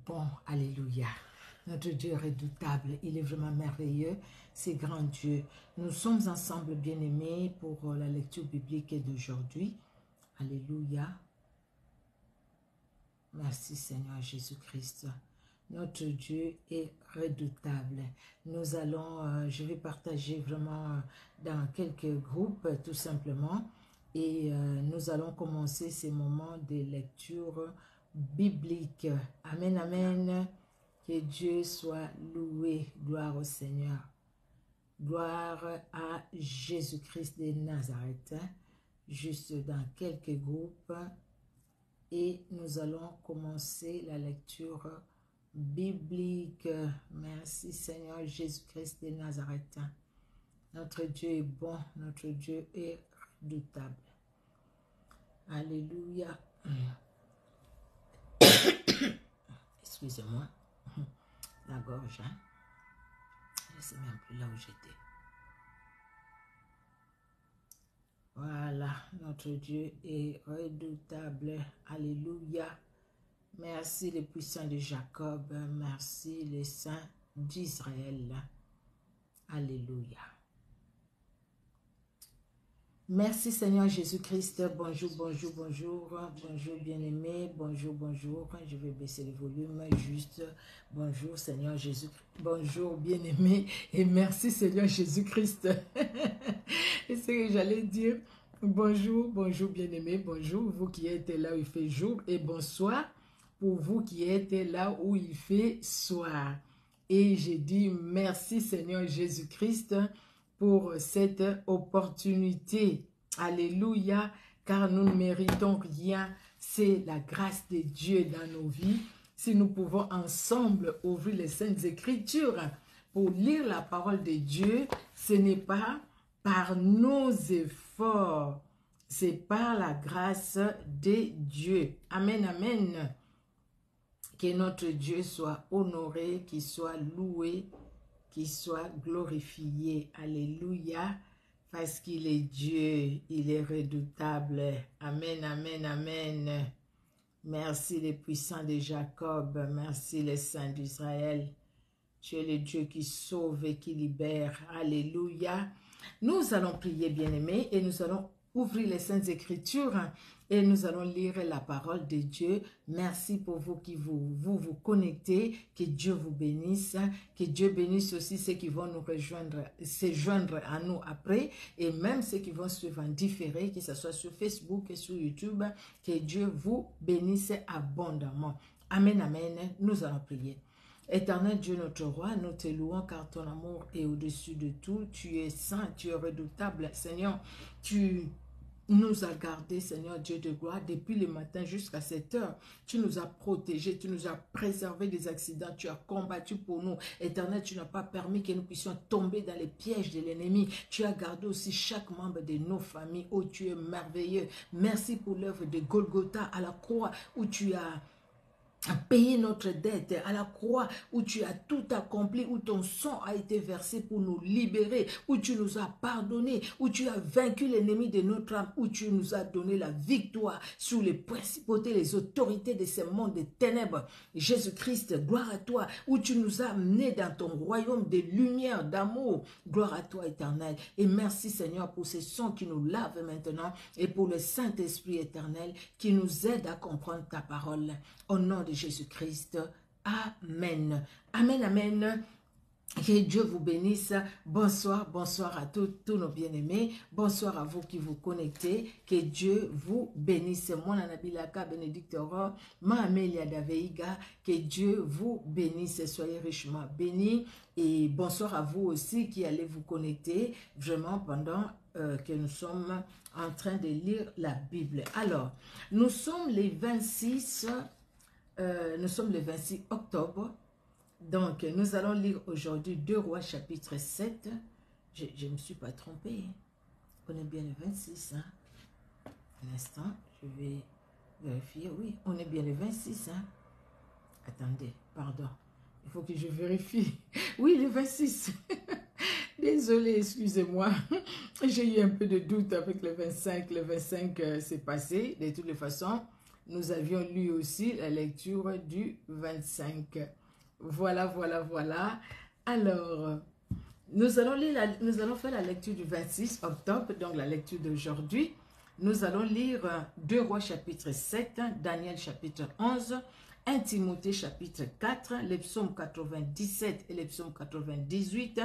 bon, alléluia. Notre Dieu est redoutable, il est vraiment merveilleux, c'est grand Dieu. Nous sommes ensemble, bien-aimés, pour la lecture biblique d'aujourd'hui. Alléluia. Merci Seigneur Jésus-Christ. Notre Dieu est redoutable. Nous allons, je vais partager vraiment dans quelques groupes tout simplement. Et nous allons commencer ces moments de lecture biblique. Amen, amen. Que Dieu soit loué. Gloire au Seigneur. Gloire à Jésus-Christ de Nazareth. Juste dans quelques groupes. Et nous allons commencer la lecture biblique. Merci Seigneur Jésus-Christ de Nazareth. Notre Dieu est bon, notre Dieu est redoutable. Alléluia. Excusez-moi. La gorge, hein? Je ne sais même plus là où j'étais. Voilà, notre Dieu est redoutable. Alléluia. Merci les puissants de Jacob. Merci les saints d'Israël. Alléluia. Merci Seigneur Jésus-Christ. Bonjour, bonjour, bonjour. Bonjour bien-aimé. Bonjour, bonjour. Je vais baisser le volume juste. Bonjour Seigneur Jésus-Christ. Bonjour bien-aimé. Et merci Seigneur Jésus-Christ. Et ce que j'allais dire. Bonjour, bonjour bien-aimé. Bonjour vous qui êtes là où il fait jour. Et bonsoir pour vous qui êtes là où il fait soir. Et je dis merci Seigneur Jésus-Christ pour cette opportunité. Alléluia, car nous ne méritons rien. C'est la grâce de Dieu dans nos vies. Si nous pouvons ensemble ouvrir les Saintes Écritures pour lire la parole de Dieu, ce n'est pas par nos efforts, c'est par la grâce de Dieu. Amen, amen. Que notre Dieu soit honoré, qu'il soit loué, qu'il soit glorifié. Alléluia. Parce qu'il est Dieu, il est redoutable. Amen, amen, amen. Merci les puissants de Jacob. Merci les saints d'Israël. Tu es le Dieu qui sauve et qui libère. Alléluia. Nous allons prier, bien-aimés, et nous allons ouvrir les Saintes Écritures et nous allons lire la parole de Dieu. Merci pour vous qui vous connectez. Que Dieu vous bénisse. Que Dieu bénisse aussi ceux qui vont nous rejoindre, se joindre à nous après. Et même ceux qui vont suivre en différé, que ce soit sur Facebook et sur YouTube. Que Dieu vous bénisse abondamment. Amen, amen. Nous allons prier. Éternel Dieu notre roi, nous te louons car ton amour est au-dessus de tout. Tu es saint, tu es redoutable. Seigneur, tu nous as gardés, Seigneur Dieu de gloire, depuis le matin jusqu'à cette heure. Tu nous as protégés, tu nous as préservés des accidents, tu as combattu pour nous. Éternel, tu n'as pas permis que nous puissions tomber dans les pièges de l'ennemi. Tu as gardé aussi chaque membre de nos familles. Oh, tu es merveilleux. Merci pour l'œuvre de Golgotha à la croix où tu as payer notre dette, à la croix où tu as tout accompli, où ton sang a été versé pour nous libérer, où tu nous as pardonné, où tu as vaincu l'ennemi de notre âme, où tu nous as donné la victoire sur les principautés, les autorités de ce monde de ténèbres. Jésus-Christ, gloire à toi, où tu nous as amenés dans ton royaume de lumière, d'amour. Gloire à toi, éternel. Et merci, Seigneur, pour ce sang qui nous lave maintenant et pour le Saint-Esprit éternel qui nous aide à comprendre ta parole. Au nom de Jésus-Christ. Amen. Amen, amen. Que Dieu vous bénisse. Bonsoir, bonsoir à tous nos bien-aimés. Bonsoir à vous qui vous connectez. Que Dieu vous bénisse. Moi, Nanabilaka, Bénédictoro, Ma Amélia Daveiga. Que Dieu vous bénisse. Soyez richement bénis. Et bonsoir à vous aussi qui allez vous connecter vraiment pendant que nous sommes en train de lire la Bible. Alors, nous sommes les 26 octobre. Donc, nous allons lire aujourd'hui 2 Rois chapitre 7. Je ne me suis pas trompée. On est bien le 26. Hein? Un instant, je vais vérifier. Oui, on est bien le 26. Hein? Attendez, pardon. Il faut que je vérifie. Oui, le 26. Désolée, excusez-moi. J'ai eu un peu de doute avec le 25. Le 25 c'est passé, de toutes les façons. nous avions lu aussi la lecture du 25. Voilà, voilà, voilà. Alors, nous allons faire la lecture du 26 octobre, donc la lecture d'aujourd'hui. Nous allons lire 2 Rois chapitre 7, Daniel chapitre 11, 1 Timothée chapitre 4, les psaumes 97 et les psaumes 98,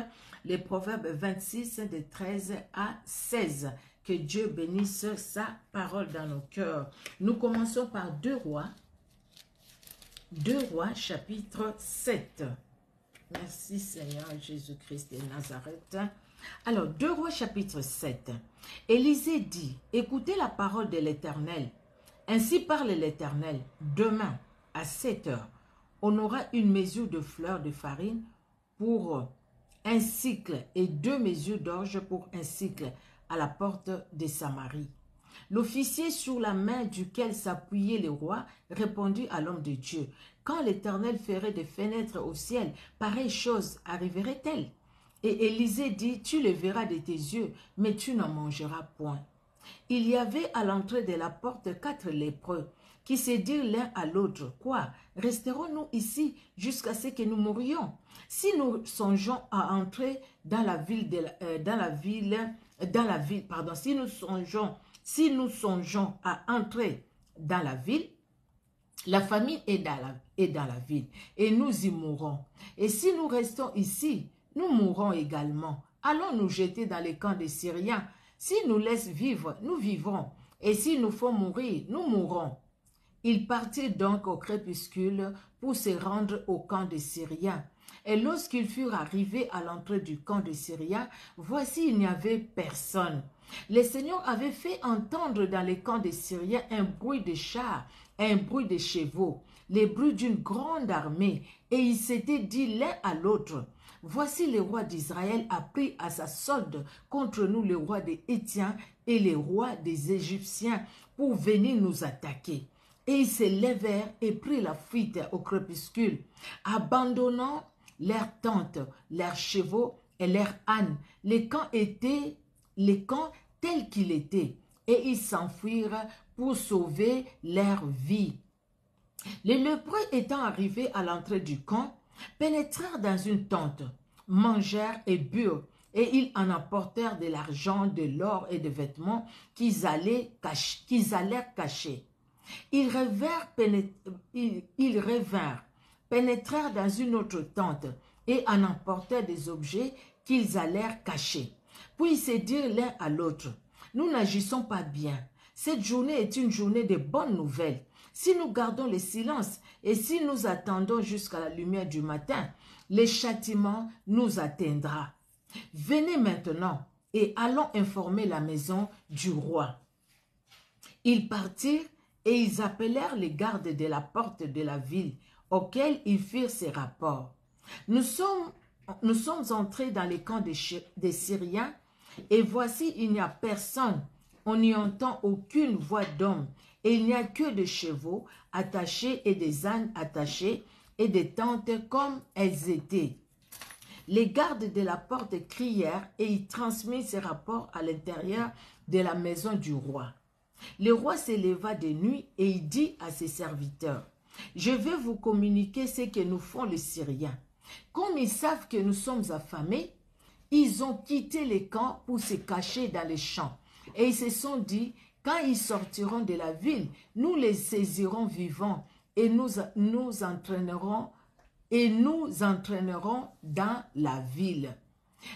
les proverbes 26 de 13 à 16. Que Dieu bénisse sa parole dans nos cœurs. Nous commençons par 2 Rois chapitre 7. Merci Seigneur Jésus-Christ de Nazareth. Alors, 2 Rois chapitre 7. Élisée dit, écoutez la parole de l'Éternel. Ainsi parle l'Éternel, demain à 7 heures, on aura une mesure de fleurs de farine pour un cycle et 2 mesures d'orge pour un cycle à la porte de Samarie. L'officier sur la main duquel s'appuyait le roi répondit à l'homme de Dieu, quand l'Éternel ferait des fenêtres au ciel, pareille chose arriverait-elle? Et Élisée dit, tu le verras de tes yeux, mais tu n'en mangeras point. Il y avait à l'entrée de la porte 4 lépreux, qui se dirent l'un à l'autre, quoi, resterons-nous ici jusqu'à ce que nous mourions? Si nous songeons à entrer dans la ville, si nous songeons à entrer dans la ville, la famine est dans la ville, et nous y mourrons. Et si nous restons ici, nous mourrons également. Allons nous jeter dans les camps des Syriens. S'ils nous laissent vivre, nous vivrons. Et s'ils nous font mourir, nous mourrons. Ils partirent donc au crépuscule pour se rendre au camp des Syriens. Et lorsqu'ils furent arrivés à l'entrée du camp des Syriens, voici il n'y avait personne. Le Seigneur avait fait entendre dans les camps des Syriens un bruit de chars, un bruit de chevaux, les bruits d'une grande armée, et ils s'étaient dit l'un à l'autre, voici le roi d'Israël a pris à sa solde contre nous le roi des Hétiens et les rois des Égyptiens pour venir nous attaquer. Et ils se levèrent et prirent la fuite au crépuscule, abandonnant leurs tentes, leurs chevaux et leurs ânes. Les camps tels qu'ils étaient, et ils s'enfuirent pour sauver leur vie. Les lépreux étant arrivés à l'entrée du camp, pénétrèrent dans une tente, mangèrent et burent, et ils en apportèrent de l'argent, de l'or et des vêtements qu'ils allèrent cacher. Ils revinrent, pénétrèrent dans une autre tente et en emportèrent des objets qu'ils allèrent cacher. Puis ils se dirent l'un à l'autre, nous n'agissons pas bien. Cette journée est une journée de bonnes nouvelles. Si nous gardons le silence et si nous attendons jusqu'à la lumière du matin, le châtiment nous atteindra. Venez maintenant et allons informer la maison du roi. Ils partirent et ils appelèrent les gardes de la porte de la ville, auxquels ils firent ces rapports. Nous sommes entrés dans les camps des Syriens, et voici il n'y a personne, on n'y entend aucune voix d'homme, et il n'y a que des chevaux attachés et des ânes attachés, et des tentes comme elles étaient. Les gardes de la porte crièrent, et ils transmirent ces rapports à l'intérieur de la maison du roi. Le roi se leva de nuit et il dit à ses serviteurs, « Je vais vous communiquer ce que nous font les Syriens. Comme ils savent que nous sommes affamés, ils ont quitté les camps pour se cacher dans les champs. Et ils se sont dit, quand ils sortiront de la ville, nous les saisirons vivants et nous entraînerons dans la ville. »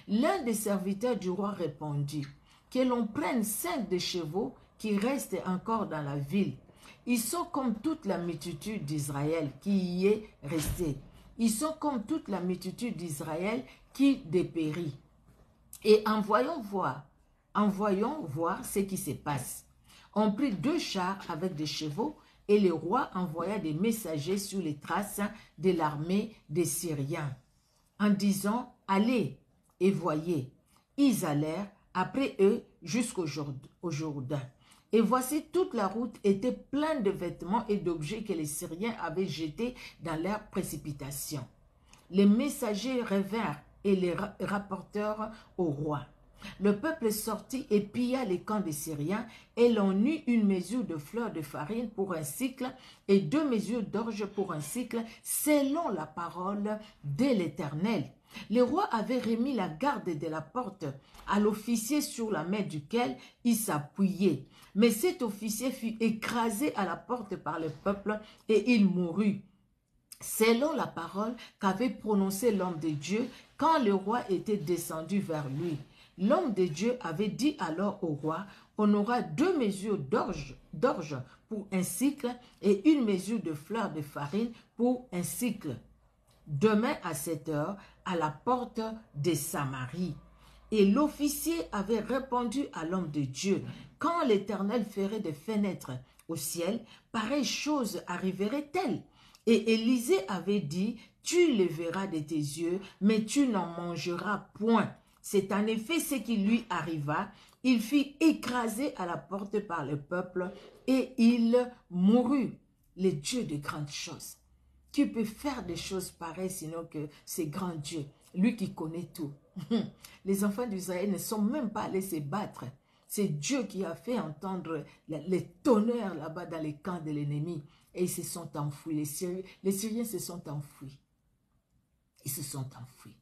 L'un des serviteurs du roi répondit, « Que l'on prenne 5 des chevaux qui restent encore dans la ville. Ils sont comme toute la multitude d'Israël qui y est restée. Ils sont comme toute la multitude d'Israël qui dépérit. Et envoyons voir ce qui se passe. » On prit 2 chars avec des chevaux et le roi envoya des messagers sur les traces de l'armée des Syriens en disant, « Allez et voyez. » Ils allèrent après eux jusqu'au Jourdain. Et voici toute la route était pleine de vêtements et d'objets que les Syriens avaient jetés dans leur précipitation. Les messagers revinrent et les rapportèrent au roi. Le peuple sortit et pilla les camps des Syriens, et l'on eut une mesure de fleur de farine pour un cycle et 2 mesures d'orge pour un cycle, selon la parole de l'Éternel. Le roi avait remis la garde de la porte à l'officier sur la main duquel il s'appuyait. Mais cet officier fut écrasé à la porte par le peuple et il mourut, selon la parole qu'avait prononcée l'homme de Dieu quand le roi était descendu vers lui. L'homme de Dieu avait dit alors au roi, on aura 2 mesures d'orge pour un cycle et 1 mesure de fleur de farine pour un cycle. Demain à 7 heures, à la porte de Samarie. Et l'officier avait répondu à l'homme de Dieu, quand l'Éternel ferait des fenêtres au ciel, pareille chose arriverait-elle? Et Élisée avait dit, tu le verras de tes yeux, mais tu n'en mangeras point. C'est en effet ce qui lui arriva. Il fut écrasé à la porte par le peuple et il mourut. Le Dieu de grandes choses. Qui peut faire des choses pareilles sinon que c'est grand Dieu, lui qui connaît tout. Les enfants d'Israël ne sont même pas allés se battre. C'est Dieu qui a fait entendre les tonnerres là-bas dans les camps de l'ennemi. Et ils se sont enfouis. Les Syriens se sont enfouis. Ils se sont enfouis.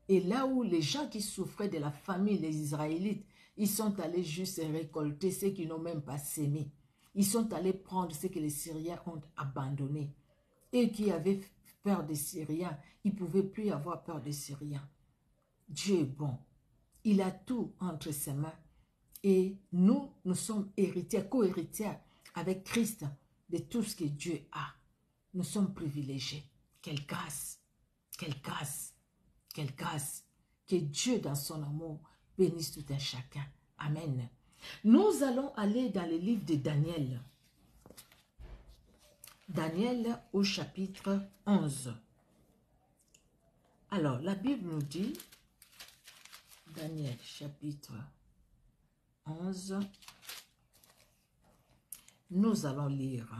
Et là où les gens qui souffraient de la famine, les Israélites, ils sont allés juste récolter ce qu'ils n'ont même pas sémé. Ils sont allés prendre ce que les Syriens ont abandonné. Et qui avaient peur des Syriens, ils ne pouvaient plus avoir peur des Syriens. Dieu est bon. Il a tout entre ses mains. Et nous sommes héritiers, co-héritiers avec Christ de tout ce que Dieu a. Nous sommes privilégiés. Quelle grâce, quelle grâce, quelle grâce. Que Dieu, dans son amour, bénisse tout un chacun. Amen. Nous allons aller dans le livre de Daniel. Daniel au chapitre 11. Alors, la Bible nous dit, Daniel chapitre 11, nous allons lire.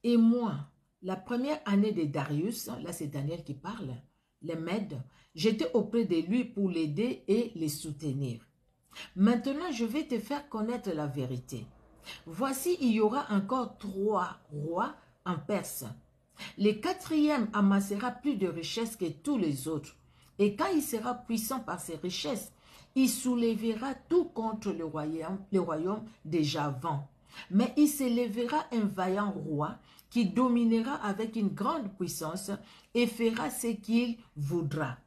Et moi, la première année de Darius, là c'est Daniel qui parle, les Mèdes, j'étais auprès de lui pour l'aider et les soutenir. Maintenant, je vais te faire connaître la vérité. Voici, il y aura encore 3 rois en Perse. Le 4e amassera plus de richesses que tous les autres. Et quand il sera puissant par ses richesses, il soulèvera tout contre le royaume déjà vaincu. Mais il s'élèvera un vaillant roi qui dominera avec une grande puissance et fera ce qu'il voudra.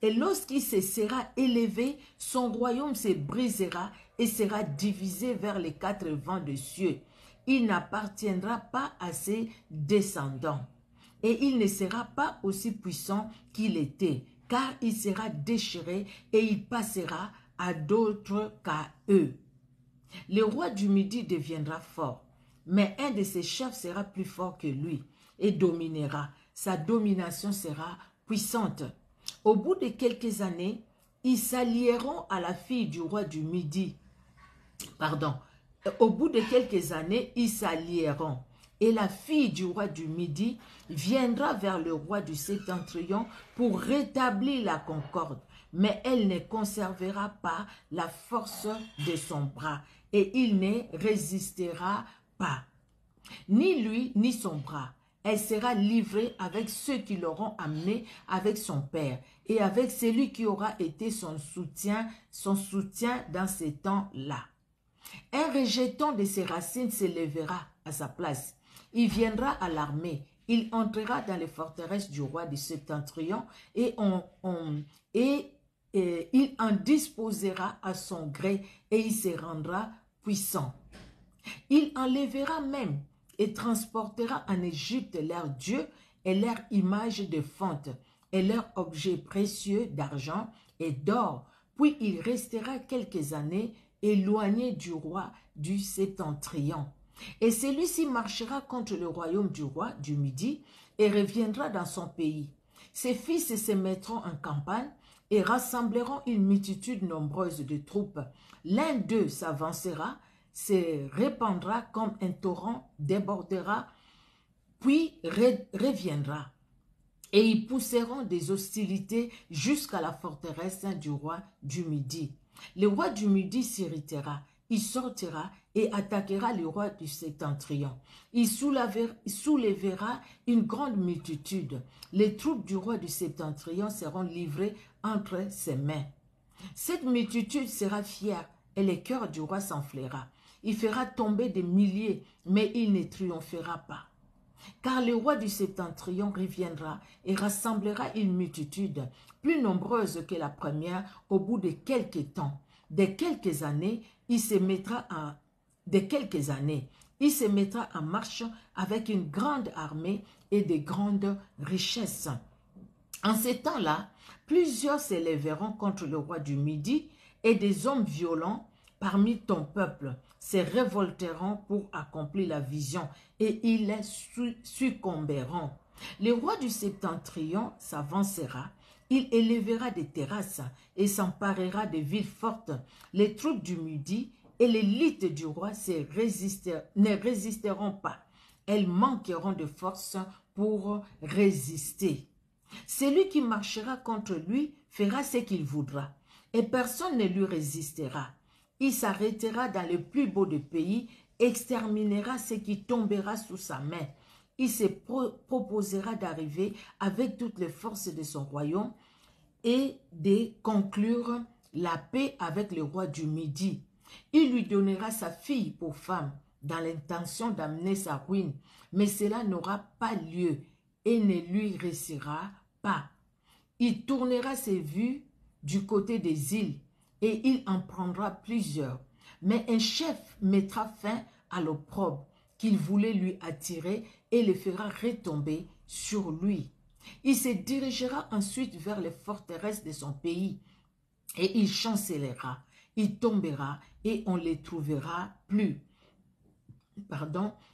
Et lorsqu'il se sera élevé, son royaume se brisera et sera divisé vers les 4 vents des cieux. Il n'appartiendra pas à ses descendants. Et il ne sera pas aussi puissant qu'il était, car il sera déchiré et il passera à d'autres qu'à eux. Le roi du Midi deviendra fort, mais un de ses chefs sera plus fort que lui et dominera. Sa domination sera puissante. Au bout de quelques années, ils s'allieront à la fille du roi du Midi. Au bout de quelques années, ils s'allieront. Et la fille du roi du Midi viendra vers le roi du Septentrion pour rétablir la concorde. Mais elle ne conservera pas la force de son bras et il ne résistera pas. Ni lui, ni son bras. Elle sera livrée avec ceux qui l'auront amenée avec son père et avec celui qui aura été son soutien dans ces temps-là. Un rejeton de ses racines s'élèvera à sa place. Il viendra à l'armée. Il entrera dans les forteresses du roi du Septentrion et il en disposera à son gré et il se rendra puissant. Il enlèvera même et transportera en Égypte leurs dieux et leurs images de fonte et leurs objets précieux d'argent et d'or. Puis il restera quelques années éloigné du roi du Septentrion. Et celui-ci marchera contre le royaume du roi du Midi et reviendra dans son pays. Ses fils se mettront en campagne et rassembleront une multitude nombreuse de troupes. L'un d'eux s'avancera, se répandra comme un torrent, débordera, puis reviendra. Et ils pousseront des hostilités jusqu'à la forteresse du roi du Midi. Le roi du Midi s'irritera, il sortira et attaquera le roi du Septentrion. Il soulèvera une grande multitude. Les troupes du roi du Septentrion seront livrées entre ses mains. Cette multitude sera fière et le cœur du roi s'enflera. Il fera tomber des milliers, mais il ne triomphera pas. Car le roi du Septentrion reviendra et rassemblera une multitude plus nombreuse que la première au bout de quelques temps. De quelques années, il se mettra en marche avec une grande armée et de grandes richesses. En ces temps-là, plusieurs s'élèveront contre le roi du Midi et des hommes violents parmi ton peuple se révolteront pour accomplir la vision et ils succomberont. Le roi du Septentrion s'avancera, il élèvera des terrasses et s'emparera des villes fortes. Les troupes du Midi et l'élite du roi ne résisteront pas. Elles manqueront de force pour résister. Celui qui marchera contre lui fera ce qu'il voudra, et personne ne lui résistera. Il s'arrêtera dans le plus beau des pays, exterminera ce qui tombera sous sa main. Il se proposera d'arriver avec toutes les forces de son royaume et de conclure la paix avec le roi du Midi. Il lui donnera sa fille pour femme, dans l'intention d'amener sa ruine, mais cela n'aura pas lieu et ne lui réussira pas. Il tournera ses vues du côté des îles et il en prendra plusieurs. Mais un chef mettra fin à l'opprobre qu'il voulait lui attirer et le fera retomber sur lui. Il se dirigera ensuite vers les forteresses de son pays et il chancellera, il tombera et on ne les trouvera plus.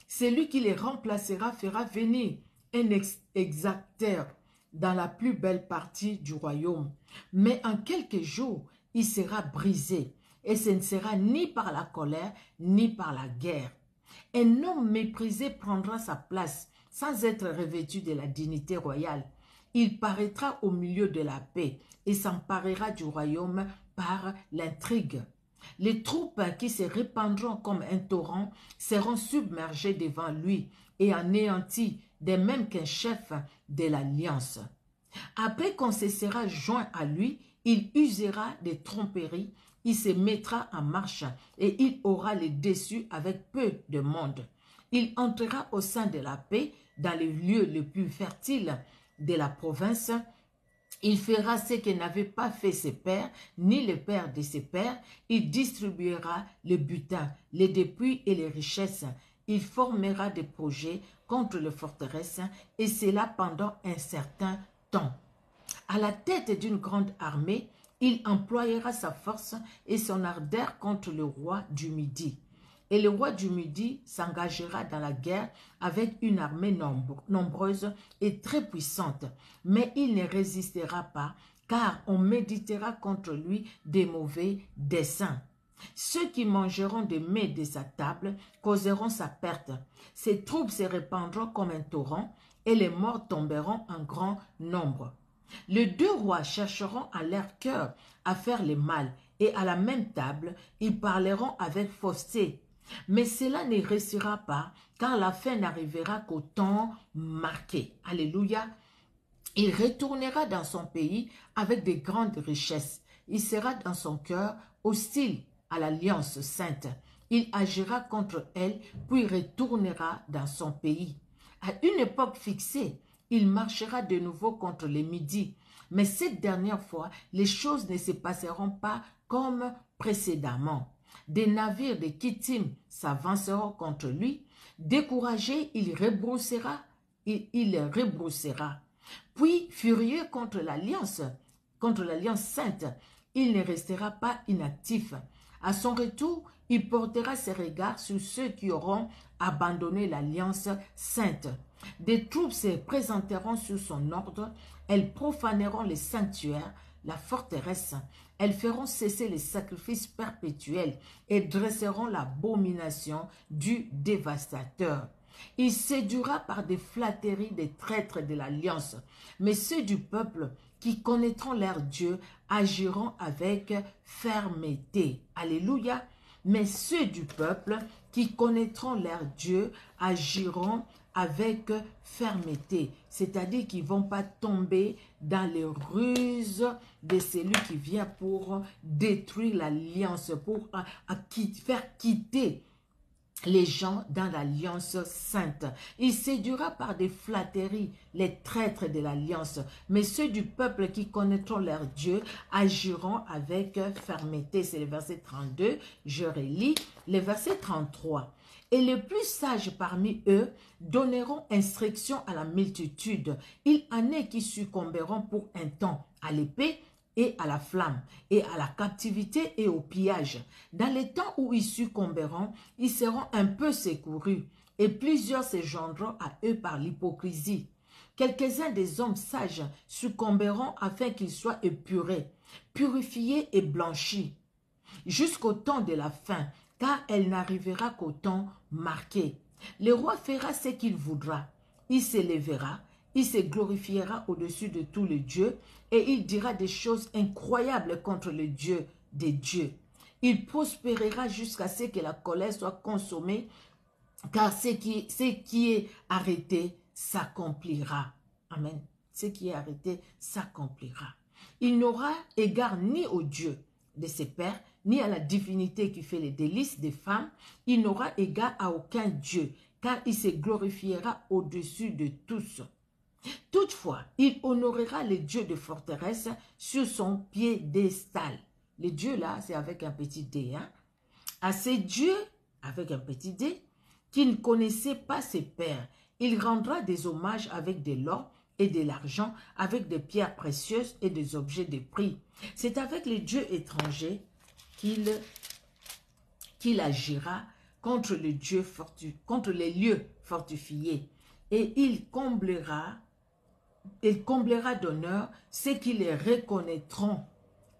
Celui qui les remplacera fera venir un exacteur dans la plus belle partie du royaume. Mais en quelques jours, il sera brisé et ce ne sera ni par la colère ni par la guerre. Un homme méprisé prendra sa place sans être revêtu de la dignité royale. Il paraîtra au milieu de la paix et s'emparera du royaume par l'intrigue. Les troupes qui se répandront comme un torrent seront submergées devant lui et anéanties, de même qu'un chef de l'alliance. Après qu'on se sera joint à lui, il usera des tromperies, il se mettra en marche et il aura le dessus avec peu de monde. Il entrera au sein de la paix dans les lieux les plus fertiles de la province. Il fera ce que n'avaient pas fait ses pères, ni les pères de ses pères. Il distribuera le butin, les dépouilles et les richesses. Il formera des projets contre les forteresses, et cela pendant un certain temps. À la tête d'une grande armée, il employera sa force et son ardeur contre le roi du Midi. Et le roi du Midi s'engagera dans la guerre avec une armée nombreuse et très puissante. Mais il ne résistera pas, car on méditera contre lui des mauvais desseins. Ceux qui mangeront des mets de sa table causeront sa perte. Ses troupes se répandront comme un torrent et les morts tomberont en grand nombre. Les deux rois chercheront à leur cœur à faire le mal et à la même table, ils parleront avec fausseté. Mais cela ne réussira pas, car la fin n'arrivera qu'au temps marqué. Alléluia. Il retournera dans son pays avec de grandes richesses. Il sera dans son cœur hostile à l'alliance sainte. Il agira contre elle, puis retournera dans son pays. À une époque fixée, il marchera de nouveau contre les Midis. Mais cette dernière fois, les choses ne se passeront pas comme précédemment. Des navires de Kittim s'avanceront contre lui. Découragé, il rebroussera. Puis, furieux contre l'alliance sainte, il ne restera pas inactif. À son retour, il portera ses regards sur ceux qui auront abandonné l'alliance sainte. Des troupes se présenteront sous son ordre. Elles profaneront les sanctuaires, la forteresse. Elles feront cesser les sacrifices perpétuels et dresseront l'abomination du dévastateur. Il séduira par des flatteries des traîtres de l'alliance. Mais ceux du peuple qui connaîtront leur Dieu agiront avec fermeté. Alléluia. Mais ceux du peuple qui connaîtront leur Dieu agiront avec fermeté. C'est-à-dire qu'ils ne vont pas tomber dans les ruses de celui qui vient pour détruire l'alliance, pour faire quitter les gens dans l'alliance sainte. Il séduira par des flatteries les traîtres de l'alliance, mais ceux du peuple qui connaîtront leur Dieu agiront avec fermeté. C'est le verset 32, je relis le verset 33. Et les plus sages parmi eux donneront instruction à la multitude. Il en est qui succomberont pour un temps à l'épée et à la flamme, et à la captivité et au pillage. Dans les temps où ils succomberont, ils seront un peu secourus, et plusieurs se joindront à eux par l'hypocrisie. Quelques-uns des hommes sages succomberont afin qu'ils soient épurés, purifiés et blanchis, jusqu'au temps de la fin, car elle n'arrivera qu'au temps marqué. Le roi fera ce qu'il voudra, il s'élèvera, il se glorifiera au-dessus de tous les dieux et il dira des choses incroyables contre le Dieu des dieux. Il prospérera jusqu'à ce que la colère soit consommée, car ce qui est arrêté s'accomplira. Amen. Ce qui est arrêté s'accomplira. Il n'aura égard ni au Dieu de ses pères, ni à la divinité qui fait les délices des femmes. Il n'aura égard à aucun Dieu, car il se glorifiera au-dessus de tous. Toutefois, il honorera les dieux de forteresse sur son piédestal. Les dieux là, c'est avec un petit d. Hein? À ces dieux, avec un petit d, qui ne connaissaient pas ses pères, il rendra des hommages avec de l'or et de l'argent, avec des pierres précieuses et des objets de prix. C'est avec les dieux étrangers qu'il agira contre les lieux fortifiés. Et il comblera d'honneur ceux qui les reconnaîtront.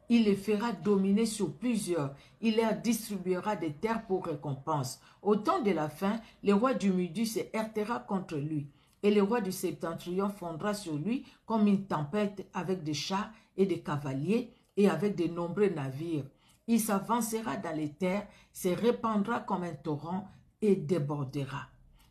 Il les fera dominer sur plusieurs. Il leur distribuera des terres pour récompense. Au temps de la fin, le roi du Midi se heurtera contre lui. Et le roi du Septentrion fondra sur lui comme une tempête avec des chars et des cavaliers et avec de nombreux navires. Il s'avancera dans les terres, se répandra comme un torrent et débordera.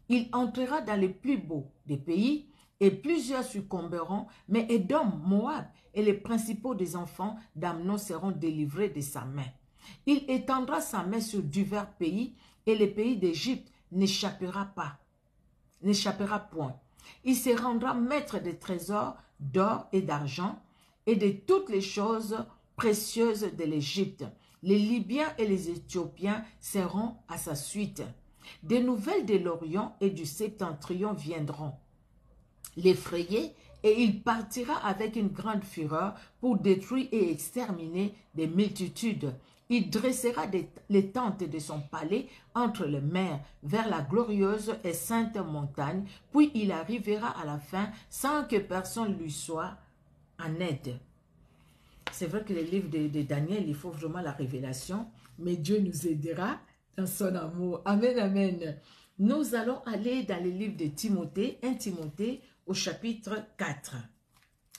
Il entrera dans les plus beaux des pays, et plusieurs succomberont, mais Édom, Moab et les principaux des enfants d'Amnon seront délivrés de sa main. Il étendra sa main sur divers pays, et les pays d'Égypte n'échappera point. Il se rendra maître des trésors d'or et d'argent, et de toutes les choses précieuses de l'Égypte. Les Libyens et les Éthiopiens seront à sa suite. Des nouvelles de l'Orient et du Septentrion viendront l'effrayer, et il partira avec une grande fureur pour détruire et exterminer des multitudes. Il dressera les tentes de son palais entre les mers, vers la glorieuse et sainte montagne, puis il arrivera à la fin sans que personne lui soit en aide. C'est vrai que le livre de Daniel, il faut vraiment la révélation, mais Dieu nous aidera dans son amour. Amen, amen. Nous allons aller dans le livre de Timothée, 1 Timothée, au chapitre 4.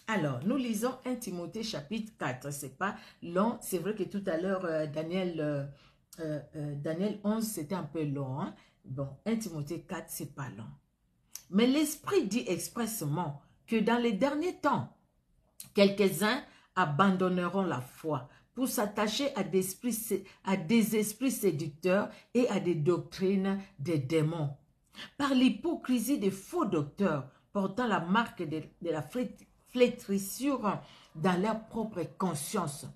Alors, nous lisons 1 Timothée chapitre 4. C'est pas long. C'est vrai que tout à l'heure, Daniel 11, c'était un peu long. Hein? Bon, 1 Timothée 4, c'est pas long. Mais l'Esprit dit expressement que dans les derniers temps, quelques-uns abandonneront la foi pour s'attacher à des esprits séducteurs et à des doctrines des démons. Par l'hypocrisie des faux docteurs, portant la marque de la flétrissure dans leur propre conscience,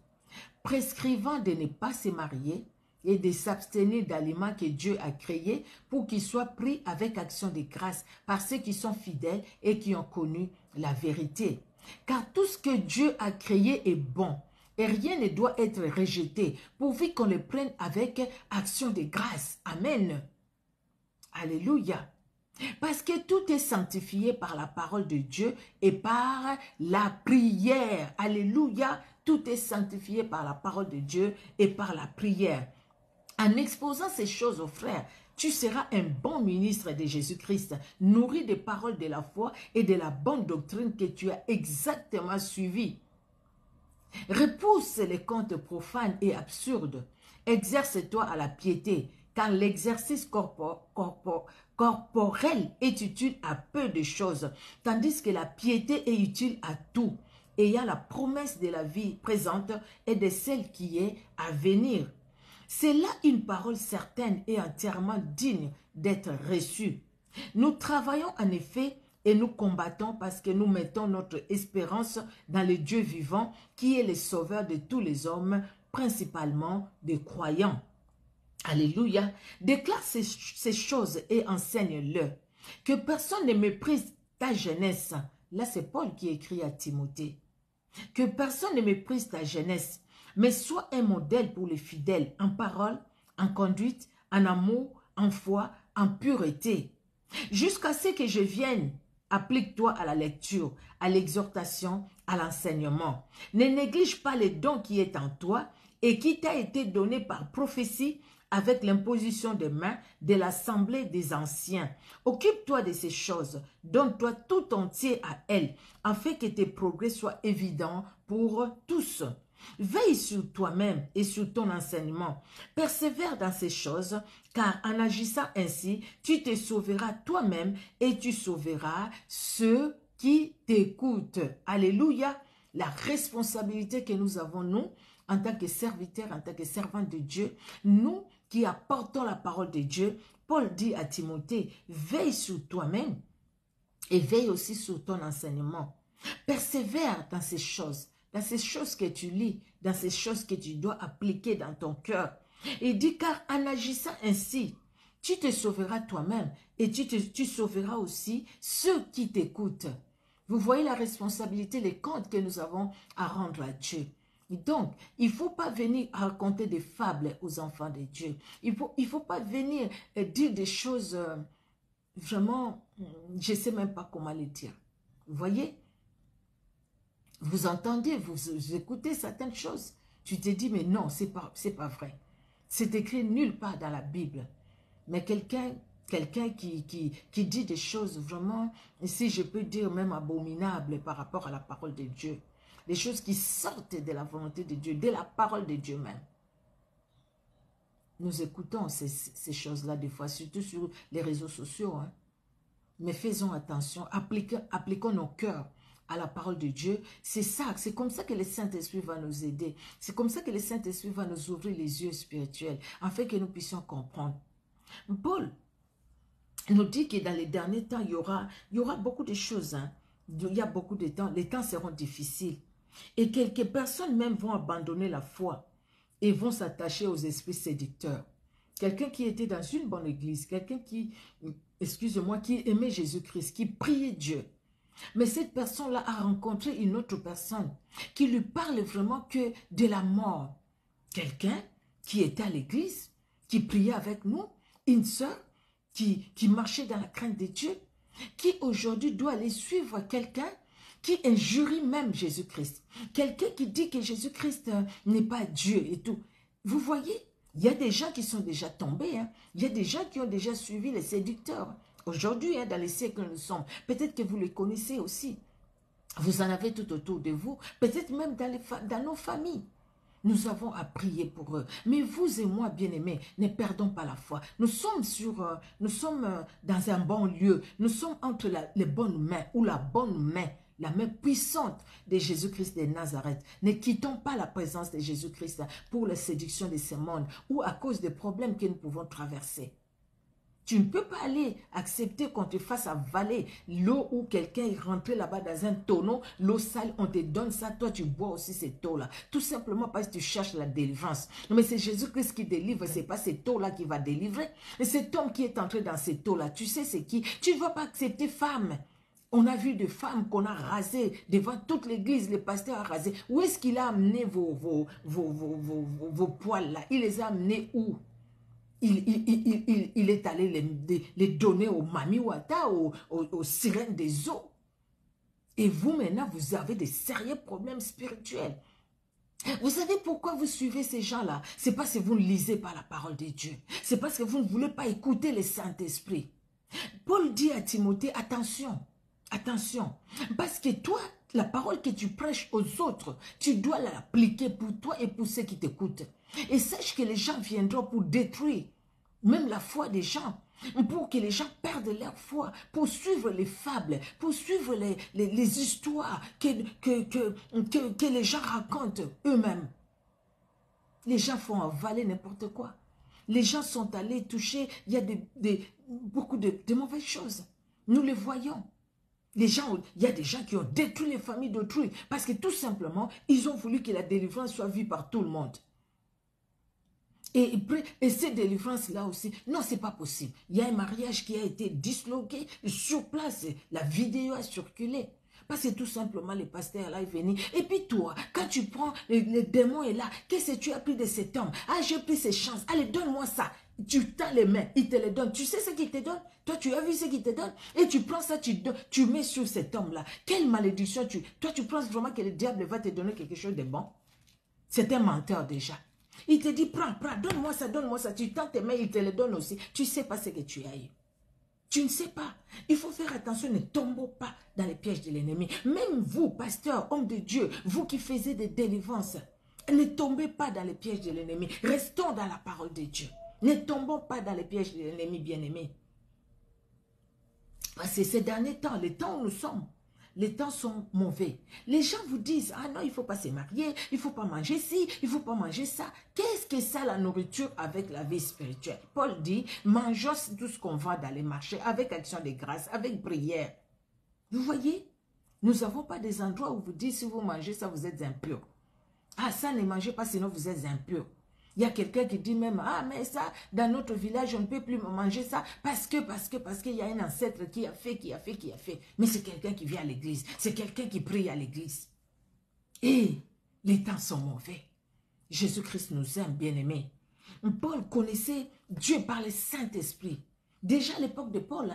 prescrivant de ne pas se marier et de s'abstenir d'aliments que Dieu a créés pour qu'ils soient pris avec action de grâce par ceux qui sont fidèles et qui ont connu la vérité. Car tout ce que Dieu a créé est bon et rien ne doit être rejeté pourvu qu'on le prenne avec action de grâce. Amen. Alléluia. Parce que tout est sanctifié par la parole de Dieu et par la prière. Alléluia. Tout est sanctifié par la parole de Dieu et par la prière. En exposant ces choses aux frères, Tu seras un bon ministre de Jésus-Christ, nourri des paroles de la foi et de la bonne doctrine que tu as exactement suivie. Repousse les contes profanes et absurdes. Exerce-toi à la piété, car l'exercice corporel est utile à peu de choses, tandis que la piété est utile à tout, ayant la promesse de la vie présente et de celle qui est à venir. C'est là une parole certaine et entièrement digne d'être reçue. Nous travaillons en effet et nous combattons parce que nous mettons notre espérance dans le Dieu vivant qui est le sauveur de tous les hommes, principalement des croyants. Alléluia. Déclare ces choses et enseigne-le. Que personne ne méprise ta jeunesse. Là, c'est Paul qui écrit à Timothée. Que personne ne méprise ta jeunesse, mais sois un modèle pour les fidèles en parole, en conduite, en amour, en foi, en pureté. Jusqu'à ce que je vienne, applique-toi à la lecture, à l'exhortation, à l'enseignement. Ne néglige pas les dons qui est en toi et qui t'a été donné par prophétie avec l'imposition des mains de l'assemblée des anciens. Occupe-toi de ces choses, donne-toi tout entier à elles, afin que tes progrès soient évidents pour tous. Veille sur toi-même et sur ton enseignement. Persévère dans ces choses, car en agissant ainsi, tu te sauveras toi-même et tu sauveras ceux qui t'écoutent. Alléluia! La responsabilité que nous avons, nous, en tant que serviteurs, en tant que servants de Dieu, nous qui apportons la parole de Dieu, Paul dit à Timothée, veille sur toi-même et veille aussi sur ton enseignement. Persévère dans ces choses que tu lis, dans ces choses que tu dois appliquer dans ton cœur. Et dit, car en agissant ainsi, tu te sauveras toi-même et tu sauveras aussi ceux qui t'écoutent. Vous voyez la responsabilité, les comptes que nous avons à rendre à Dieu. Donc, il ne faut pas venir raconter des fables aux enfants de Dieu. Il faut pas venir dire des choses vraiment, je ne sais même pas comment les dire. Vous voyez? Vous entendez, vous écoutez certaines choses. Tu te dis, mais non, c'est pas vrai. C'est écrit nulle part dans la Bible. Mais quelqu'un qui dit des choses vraiment, si je peux dire même abominables par rapport à la parole de Dieu. Des choses qui sortent de la volonté de Dieu, de la parole de Dieu même. Nous écoutons ces choses-là des fois, surtout sur les réseaux sociaux. Hein. Mais faisons attention, appliquons nos cœurs à la parole de Dieu. C'est ça, c'est comme ça que le Saint-Esprit va nous aider. C'est comme ça que le Saint-Esprit va nous ouvrir les yeux spirituels, afin que nous puissions comprendre. Paul nous dit que dans les derniers temps, il y aura beaucoup de choses. Hein. Il y a beaucoup de temps, les temps seront difficiles. Et quelques personnes même vont abandonner la foi et vont s'attacher aux esprits séducteurs. Quelqu'un qui était dans une bonne église, quelqu'un qui, excusez-moi, qui aimait Jésus-Christ, qui priait Dieu. Mais cette personne-là a rencontré une autre personne qui lui parle vraiment que de la mort. Quelqu'un qui était à l'église, qui priait avec nous, une sœur qui marchait dans la crainte de Dieu, qui aujourd'hui doit aller suivre quelqu'un qui injurie même Jésus-Christ. Quelqu'un qui dit que Jésus-Christ n'est pas Dieu et tout. Vous voyez, il y a des gens qui sont déjà tombés. Hein. Il y a des gens qui ont déjà suivi les séducteurs. Aujourd'hui, hein, dans les siècles que nous sommes, peut-être que vous les connaissez aussi. Vous en avez tout autour de vous. Peut-être même dans nos familles. Nous avons à prier pour eux. Mais vous et moi, bien-aimés, ne perdons pas la foi. Nous sommes dans un bon lieu. Nous sommes entre les bonnes mains ou la bonne main. La main puissante de Jésus-Christ de Nazareth. Ne quittons pas la présence de Jésus-Christ pour la séduction de ce monde ou à cause des problèmes que nous pouvons traverser. Tu ne peux pas aller accepter qu'on te fasse avaler l'eau ou quelqu'un est rentré là-bas dans un tonneau, l'eau sale, on te donne ça, toi tu bois aussi cette eau-là. Tout simplement parce que tu cherches la délivrance. Mais c'est Jésus-Christ qui délivre, ce n'est pas cette eau-là qui va délivrer. Et cet homme qui est entré dans cette eau-là, tu sais c'est qui? Tu ne vas pas accepter femme. On a vu des femmes qu'on a rasées devant toute l'église, le pasteur a rasé. Où est-ce qu'il a amené vos poils là? Il les a amenés où? Il est allé les donner aux mamiwata, aux sirènes des eaux. Et vous maintenant, vous avez des sérieux problèmes spirituels. Vous savez pourquoi vous suivez ces gens-là? C'est parce que vous ne lisez pas la parole de Dieu. C'est parce que vous ne voulez pas écouter le Saint-Esprit. Paul dit à Timothée, attention, attention. Parce que toi, la parole que tu prêches aux autres, tu dois l'appliquer pour toi et pour ceux qui t'écoutent. Et sache que les gens viendront pour détruire même la foi des gens, pour que les gens perdent leur foi, pour suivre les fables, pour suivre les histoires que les gens racontent eux-mêmes. Les gens font avaler n'importe quoi. Les gens sont allés toucher, il y a beaucoup de mauvaises choses. Nous les voyons. Il y a des gens qui ont détruit les familles d'autrui parce que tout simplement, ils ont voulu que la délivrance soit vue par tout le monde. Et ces délivrances-là aussi, non, c'est pas possible. Il y a un mariage qui a été disloqué sur place. La vidéo a circulé. Parce que tout simplement, le pasteur là est venu. Et puis toi, quand tu prends, le démon est là. Qu'est-ce que tu as pris de cet homme? Ah, j'ai pris ses chances. Allez, donne-moi ça. Tu tends les mains, il te les donne. Tu sais ce qu'il te donne? Toi, tu as vu ce qu'il te donne? Et tu prends ça, tu mets sur cet homme-là. Quelle malédiction toi, tu penses vraiment que le diable va te donner quelque chose de bon? C'est un menteur déjà. Il te dit, prends, donne-moi ça, donne-moi ça. Tu tends tes mains, il te les donne aussi. Tu ne sais pas ce que tu as eu. Tu ne sais pas. Il faut faire attention, ne tombons pas dans les pièges de l'ennemi. Même vous, pasteur, homme de Dieu, vous qui faisiez des délivrances, ne tombez pas dans les pièges de l'ennemi. Restons dans la parole de Dieu. Ne tombons pas dans les pièges de l'ennemi, bien-aimé. Parce que ces derniers temps, les temps où nous sommes, les temps sont mauvais. Les gens vous disent, ah non, il ne faut pas se marier, il ne faut pas manger ci, il ne faut pas manger ça. Qu'est-ce que ça, la nourriture avec la vie spirituelle? Paul dit, mangeons tout ce qu'on vend dans les marchés avec action de grâce, avec prière. Vous voyez, nous n'avons pas des endroits où vous dites, si vous mangez ça, vous êtes impur. Ah, ça, ne mangez pas, sinon vous êtes impur. Il y a quelqu'un qui dit même, ah, mais ça, dans notre village, on ne peut plus manger ça parce qu'il y a un ancêtre qui a fait. Mais c'est quelqu'un qui vient à l'église. C'est quelqu'un qui prie à l'église. Et les temps sont mauvais. Jésus-Christ nous aime, bien-aimés. Paul connaissait Dieu par le Saint-Esprit. Déjà à l'époque de Paul,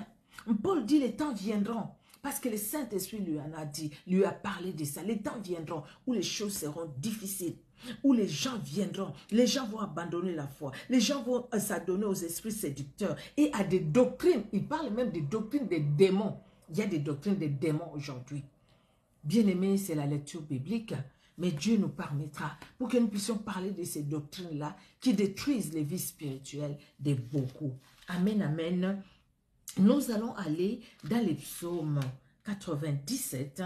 Paul dit, les temps viendront. Parce que le Saint-Esprit lui en a dit, lui a parlé de ça. Les temps viendront où les choses seront difficiles. Où les gens viendront, les gens vont abandonner la foi, les gens vont s'adonner aux esprits séducteurs et à des doctrines. Il parle même des doctrines des démons. Il y a des doctrines des démons aujourd'hui. Bien aimé, c'est la lecture biblique, mais Dieu nous permettra pour que nous puissions parler de ces doctrines-là qui détruisent les vies spirituelles de beaucoup. Amen, amen. Nous allons aller dans les psaumes 97.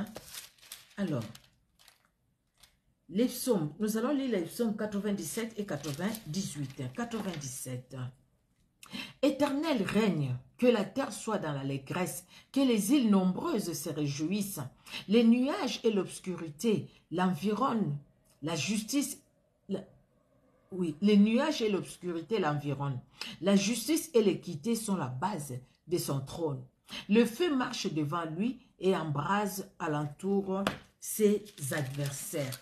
Alors, les psaumes, nous allons lire les psaumes 97 et 98. 97. Éternel règne, que la terre soit dans l'allégresse, que les îles nombreuses se réjouissent. Les nuages et l'obscurité l'environnent, la justice, les nuages et l'obscurité l'environnent. La justice et l'équité sont la base de son trône. Le feu marche devant lui et embrase alentour ses adversaires.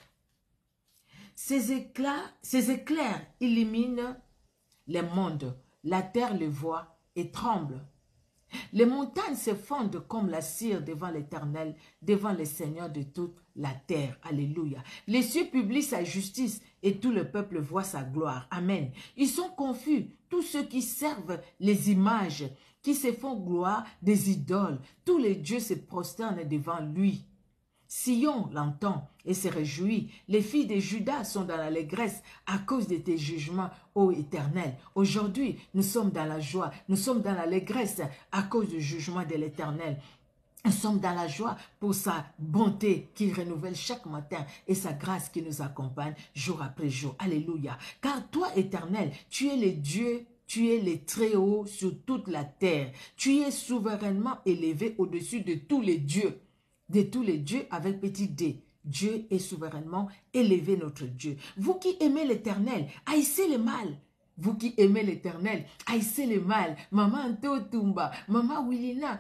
Ces éclairs illuminent les mondes. La terre les voit et tremble. Les montagnes se fondent comme la cire devant l'Éternel, devant le Seigneur de toute la terre. Alléluia. Les cieux publient sa justice et tout le peuple voit sa gloire. Amen. Ils sont confus, tous ceux qui servent les images, qui se font gloire des idoles. Tous les dieux se prosternent devant lui. Sion l'entend et se réjouit. Les filles de Juda sont dans l'allégresse à cause de tes jugements, ô Éternel. Aujourd'hui, nous sommes dans la joie, nous sommes dans l'allégresse à cause du jugement de l'Éternel. Nous sommes dans la joie pour sa bonté qui renouvelle chaque matin et sa grâce qui nous accompagne jour après jour. Alléluia. Car toi, Éternel, tu es le Dieu, tu es le Très-Haut sur toute la terre. Tu es souverainement élevé au-dessus de tous les dieux. De tous les dieux avec petit d. Dieu est souverainement élevé, notre Dieu. Vous qui aimez l'Éternel, haïssez le mal. Vous qui aimez l'Éternel, haïssez le mal. Maman Antotumba, Maman Willina,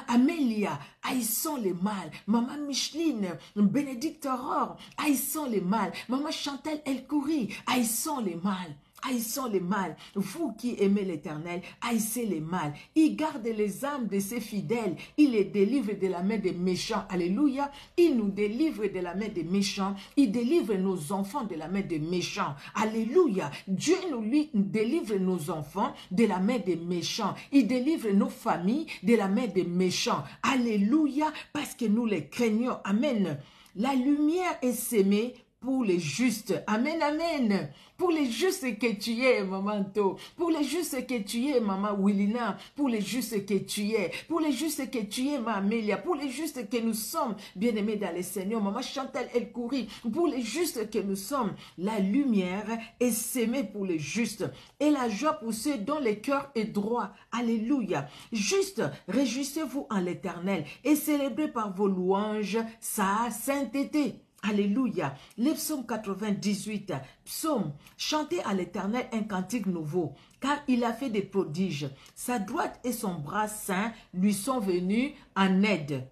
Amélia, haïssons le mal. Maman Micheline, Bénédicte Aurore, haïssons le mal. Maman Chantal Elkouri, haïssons le mal. haïssons le mal. Vous qui aimez l'Éternel, haïssez le mal. Il garde les âmes de ses fidèles. Il les délivre de la main des méchants. Alléluia. Il nous délivre de la main des méchants. Il délivre nos enfants de la main des méchants. Alléluia. Dieu lui délivre nos enfants de la main des méchants. Il délivre nos familles de la main des méchants. Alléluia. Parce que nous les craignons. Amen. La lumière est sémée pour les justes. Amen, amen. Pour les justes que tu es, maman To. Pour les justes que tu es, maman Willina. Pour les justes que tu es. Pour les justes que tu es, maman Amélia. Pour les justes que nous sommes, bien-aimés dans le Seigneur. Maman Chantal El Kouri. Pour les justes que nous sommes, la lumière est sémée pour les justes. Et la joie pour ceux dont le cœur est droit. Alléluia. Juste, réjouissez-vous en l'Éternel et célébrez par vos louanges sa sainteté. Alléluia. Les psaumes 98. Psaume. Chantez à l'Éternel un cantique nouveau, car il a fait des prodiges. Sa droite et son bras saint lui sont venus en aide.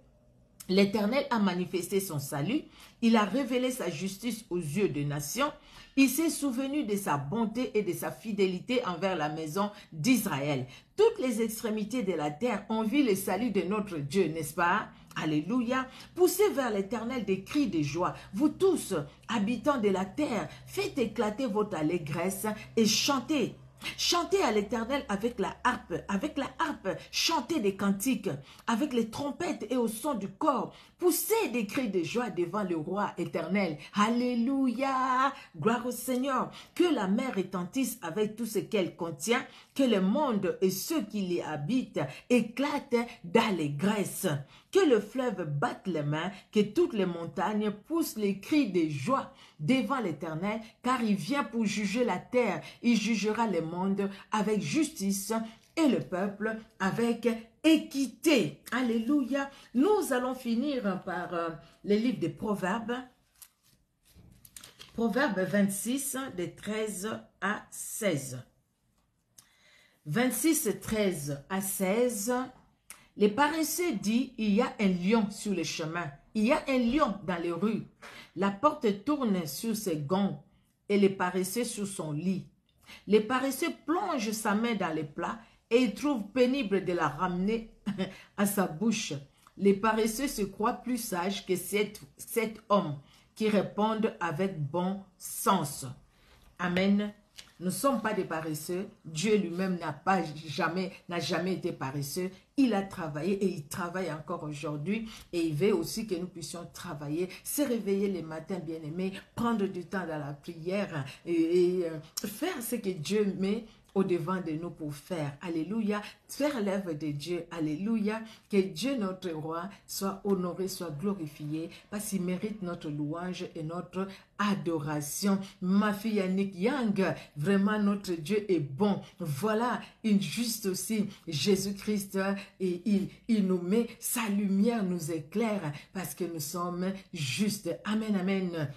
L'Éternel a manifesté son salut. Il a révélé sa justice aux yeux des nations. Il s'est souvenu de sa bonté et de sa fidélité envers la maison d'Israël. Toutes les extrémités de la terre ont vu le salut de notre Dieu, n'est-ce pas? Alléluia. Poussez vers l'Éternel des cris de joie. Vous tous, habitants de la terre, faites éclater votre allégresse et chantez. Chantez à l'Éternel avec la harpe, chantez des cantiques, avec les trompettes et au son du corps. Poussez des cris de joie devant le roi éternel. Alléluia, gloire au Seigneur. Que la mer retentisse avec tout ce qu'elle contient, que le monde et ceux qui y habitent éclatent d'allégresse. Que le fleuve batte les mains, que toutes les montagnes poussent les cris de joie devant l'Éternel, car il vient pour juger la terre. Il jugera le monde avec justice et le peuple avec équité. Alléluia. Nous allons finir par le livre des Proverbes. Proverbe 26, de 13 à 16. 26, 13 à 16. Les paresseux disent, il y a un lion sur le chemin, il y a un lion dans les rues. La porte tourne sur ses gonds et les paresseux sur son lit. Les paresseux plongent sa main dans les plats et il trouve pénible de la ramener à sa bouche. Les paresseux se croient plus sages que sept hommes qui répondent avec bon sens. Amen. Nous ne sommes pas des paresseux. Dieu lui-même n'a jamais été paresseux. Il a travaillé et il travaille encore aujourd'hui. Et il veut aussi que nous puissions travailler, se réveiller les matins, bien-aimés, prendre du temps dans la prière et faire ce que Dieu met au-devant de nous pour faire. Alléluia. Faire l'œuvre de Dieu. Alléluia. Que Dieu, notre roi, soit honoré, soit glorifié, parce qu'il mérite notre louange et notre adoration. Ma fille Annick Yang, vraiment notre Dieu est bon. Voilà une juste aussi, Jésus-Christ, et il nous met, sa lumière nous éclaire, parce que nous sommes justes. Amen, amen.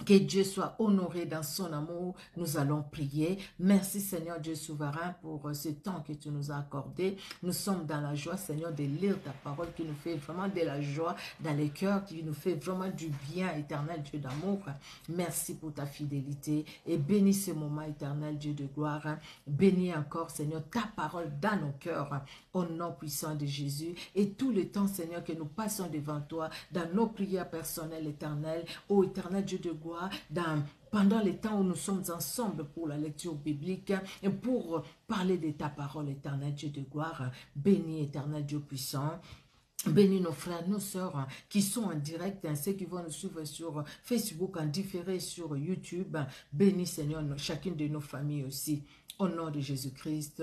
Que Dieu soit honoré dans son amour. Nous allons prier. Merci Seigneur Dieu souverain pour ce temps que tu nous as accordé. Nous sommes dans la joie Seigneur de lire ta parole qui nous fait vraiment de la joie dans les cœurs, qui nous fait vraiment du bien éternel Dieu d'amour. Merci pour ta fidélité et bénis ce moment éternel Dieu de gloire. Bénis encore Seigneur ta parole dans nos cœurs au nom puissant de Jésus et tout le temps Seigneur que nous passons devant toi dans nos prières personnelles éternelles. Ô éternel Dieu de gloire, pendant les temps où nous sommes ensemble pour la lecture biblique et pour parler de ta parole éternelle Dieu de gloire, bénis éternel Dieu puissant. Bénis nos frères, nos sœurs qui sont en direct, ceux qui vont nous suivre sur Facebook, en différé sur YouTube. Bénis Seigneur chacune de nos familles aussi. Au nom de Jésus-Christ.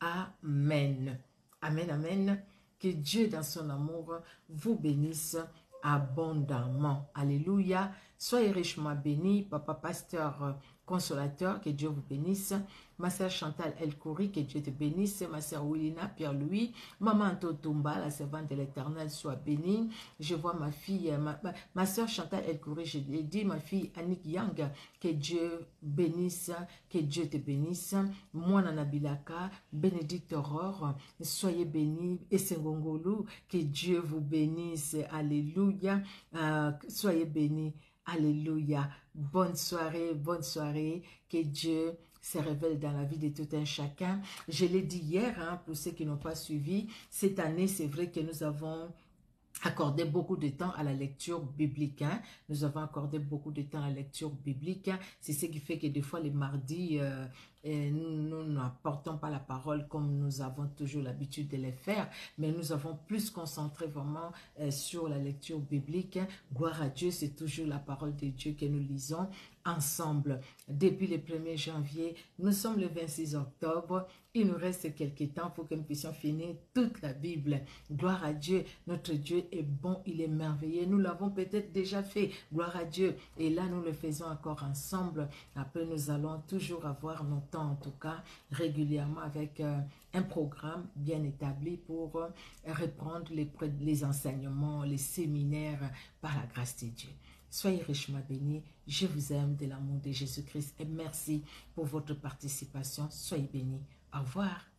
Amen. Amen, amen. Que Dieu dans son amour vous bénisse abondamment. Alléluia. Soyez richement bénis, papa pasteur consolateur, que Dieu vous bénisse. Ma sœur Chantal El Kouri, que Dieu te bénisse. Ma sœur Willina Pierre-Louis, maman Totumba, la servante de l'Éternel, soit bénie. Je vois ma fille, ma sœur Chantal El Kouri, je l'ai dit, ma fille Annick Yang, que Dieu bénisse, que Dieu te bénisse. Moi, Nana Bilaka, Bénédicte Aurore, soyez bénis. Et Sengongolu, que Dieu vous bénisse. Alléluia. Soyez bénis. Alléluia. Bonne soirée, que Dieu se révèle dans la vie de tout un chacun. Je l'ai dit hier, hein, pour ceux qui n'ont pas suivi, cette année, c'est vrai que nous avons accordé beaucoup de temps à la lecture biblique. Hein. Nous avons accordé beaucoup de temps à la lecture biblique. Hein. C'est ce qui fait que des fois, les mardis, nous n'apportons pas la parole comme nous avons toujours l'habitude de les faire, mais nous avons plus concentré vraiment sur la lecture biblique. Hein. Gloire à Dieu, c'est toujours la parole de Dieu que nous lisons ensemble. Depuis le 1er janvier, nous sommes le 26 octobre. Il nous reste quelques temps pour que nous puissions finir toute la Bible. Gloire à Dieu, notre Dieu est bon, il est merveilleux. Nous l'avons peut-être déjà fait, gloire à Dieu. Et là, nous le faisons encore ensemble. Après, nous allons toujours avoir nos temps, en tout cas, régulièrement avec un programme bien établi pour reprendre les enseignements, les séminaires par la grâce de Dieu. Soyez richement bénis. Je vous aime de l'amour de Jésus-Christ et merci pour votre participation. Soyez bénis. Au revoir.